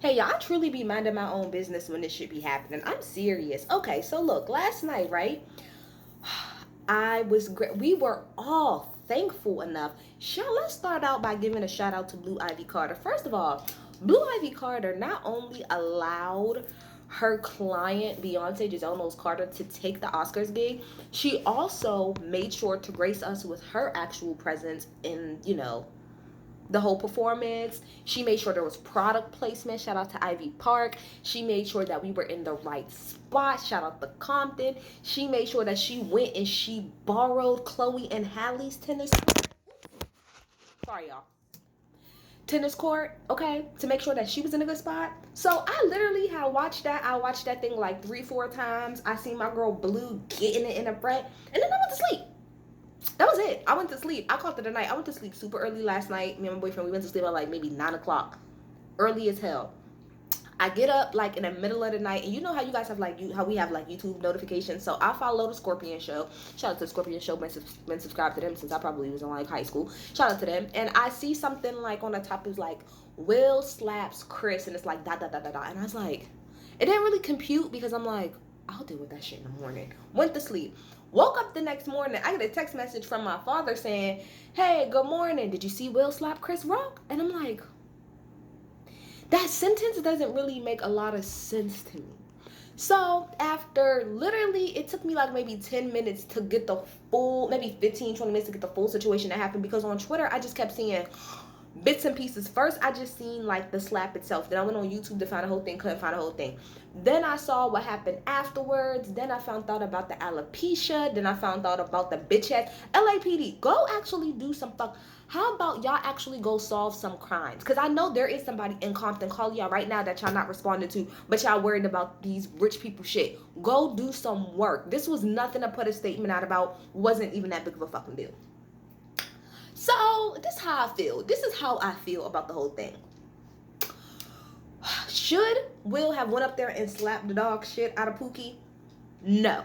Hey, y'all, I truly be minding my own business when this should be happening. I'm serious. Okay, so look, last night, right? We were all thankful enough. Let's start out by giving a shout out to Blue Ivy Carter. First of all, Blue Ivy Carter not only allowed her client Beyonce Giselle Knowles Carter to take the Oscars gig, she also made sure to grace us with her actual presence in, the whole performance. She made sure there was product placement. Shout out to Ivy Park. She made sure that we were in the right spot. Shout out to Compton. She made sure that she went and she borrowed Chloe and Hallie's tennis court. Sorry, y'all. Tennis court, okay, to make sure that she was in a good spot. So I literally had watched that. I watched that thing like 3, 4 times. I seen my girl Blue getting it in the front, and then I went to sleep. That was it. I went to sleep. I called it a night. I went to sleep super early last night. Me and my boyfriend, we went to sleep at like maybe 9 o'clock. Early as hell. I get up like in the middle of the night, and you know how you guys have like how we have like YouTube notifications. So I follow the Scorpion Show. Shout out to the Scorpion Show. Been subscribed to them since I probably was in like high school. Shout out to them. And I see something like on the top is like Will slaps Chris, and it's like da da da da da. And I was like, it didn't really compute because I'm like, I'll deal with that shit in the morning. Went to sleep. Woke up the next morning. I get a text message from my father saying, "Hey, good morning. Did you see Will slap Chris Rock?" And I'm like, that sentence doesn't really make a lot of sense to me. So after literally, it took me like maybe 10 minutes to get the full, maybe 15, 20 minutes to get the full situation that happened, because on Twitter, I just kept seeing bits and pieces. First, I just seen like the slap itself. Then I went on YouTube to find the whole thing, couldn't find the whole thing. Then I saw what happened afterwards. Then I found out about the alopecia. Then I found out about the bitch ass LAPD. Go actually do some fuck. How about y'all actually go solve some crimes? Because I know there is somebody in Compton calling y'all right now that y'all not responding to, but y'all worried about these rich people shit. Go do some work. This was nothing to put a statement out about. Wasn't even that big of a fucking deal. So this is how I feel. This is how I feel about the whole thing. Should Will have went up there and slapped the dog shit out of Pookie? No.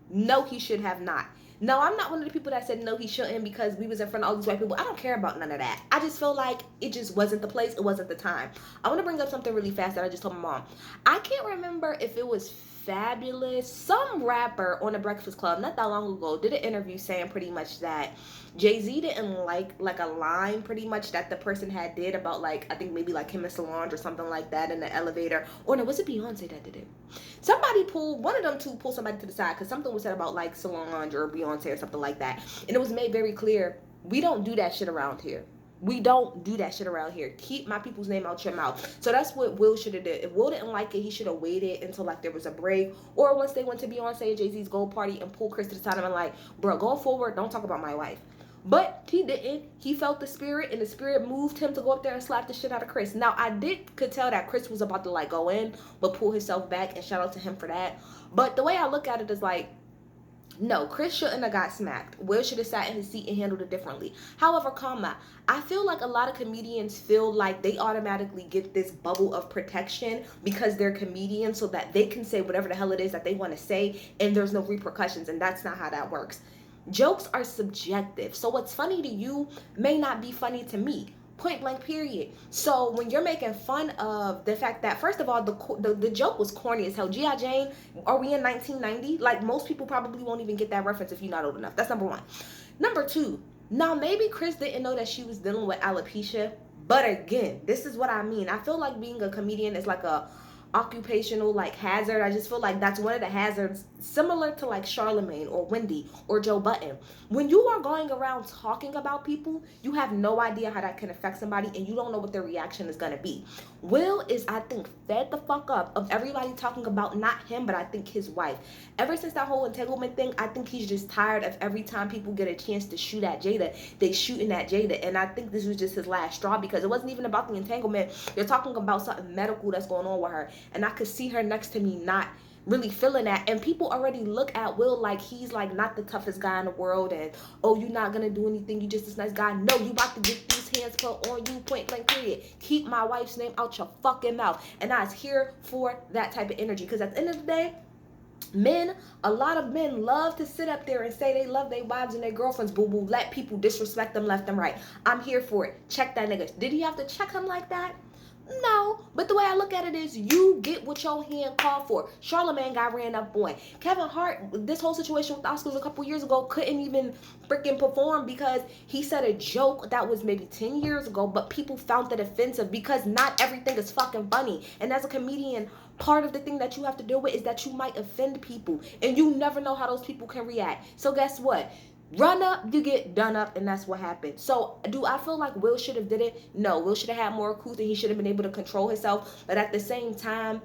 No, he should have not. No, I'm not one of the people that said no, he shouldn't because we was in front of all these white people. I don't care about none of that. I just feel like it just wasn't the place. It wasn't the time. I want to bring up something really fast that I just told my mom. I can't remember if it was Fabulous, some rapper on the Breakfast Club not that long ago did an interview saying pretty much that Jay-Z didn't like a line pretty much that the person had did about like, I think maybe like him and Solange or something like that in the elevator. Or no, was it Beyonce that did it? Somebody pulled, one of them two pulled somebody to the side because something was said about like Solange or Beyonce or something like that. And it was made very clear, we don't do that shit around here. We don't do that shit around here. Keep my people's name out your mouth. So that's what Will should have did. If Will didn't like it, he should have waited until like there was a break, or once they went to Beyonce and Jay-Z's gold party and pulled Chris to the side and like, bro, going forward, don't talk about my wife. But he didn't. He felt the spirit, and the spirit moved him to go up there and slap the shit out of Chris. Now I could tell that Chris was about to like go in, but pull himself back, and shout out to him for that. But the way I look at it is like, no, Chris shouldn't have got smacked. Will should have sat in his seat and handled it differently. However, I feel like a lot of comedians feel like they automatically get this bubble of protection because they're comedians so that they can say whatever the hell it is that they want to say and there's no repercussions, and that's not how that works. Jokes are subjective. So what's funny to you may not be funny to me. Point blank period. So when you're making fun of the fact that, first of all, the joke was corny as hell. G.I. Jane, are we in 1990? Like, most people probably won't even get that reference if you're not old enough. That's number one. Number two, now maybe Chris didn't know that she was dealing with alopecia, but again, this is what I mean. I feel like being a comedian is like a occupational like hazard. I just feel like that's one of the hazards, similar to like Charlemagne or Wendy or Joe Button. When you are going around talking about people, you have no idea how that can affect somebody, and you don't know what their reaction is gonna be. Will is, I think, fed the fuck up of everybody talking about not him, but I think his wife. Ever since that whole entanglement thing, I think he's just tired of every time people get a chance to shoot at Jada, they shooting at Jada. And I think this was just his last straw, because it wasn't even about the entanglement. They're talking about something medical that's going on with her, and I could see her next to me not really feeling that, and people already look at Will like he's like not the toughest guy in the world, and oh, you're not gonna do anything, you just this nice guy. No, you about to get these hands put on you, point blank period. Keep my wife's name out your fucking mouth. And I was here for that type of energy, because at the end of the day, a lot of men love to sit up there and say they love their wives and their girlfriends, boo boo. Let people disrespect them left and right. I'm here for it. Check that nigga. Did he have to check him like that? No, But the way I look at it is you get what your hand called for. Charlamagne got ran up on. Kevin Hart, this whole situation with the Oscars a couple years ago, couldn't even freaking perform because he said a joke that was maybe 10 years ago, but people found it offensive because not everything is fucking funny. And as a comedian, part of the thing that you have to deal with is that you might offend people. And you never know how those people can react. So guess what? Run up, you get done up, and that's what happened. So, do I feel like Will should have did it? No, Will should have had more couth and he should have been able to control himself. But at the same time,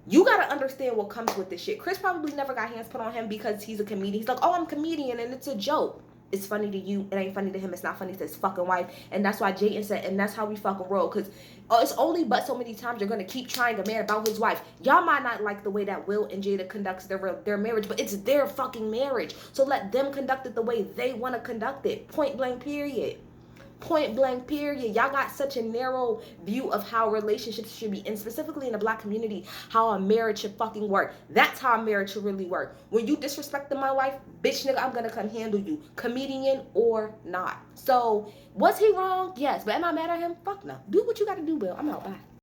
you got to understand what comes with this shit. Chris probably never got hands put on him because he's a comedian. He's like, oh, I'm a comedian, and it's a joke. It's funny to you. It ain't funny to him. It's not funny to his fucking wife. And that's why Jayden said, and that's how we fucking roll. Because it's only but so many times you're going to keep trying a man about his wife. Y'all might not like the way that Will and Jada conducts their marriage, but it's their fucking marriage. So let them conduct it the way they want to conduct it. Point blank, period. Point blank, period. Y'all got such a narrow view of how relationships should be, and specifically in the black community, how a marriage should fucking work. That's how a marriage should really work. When you disrespecting my wife, bitch nigga, I'm gonna come handle you, comedian or not. So, was he wrong? Yes. But am I mad at him? Fuck no. Do what you gotta do, Will. I'm out. Bye.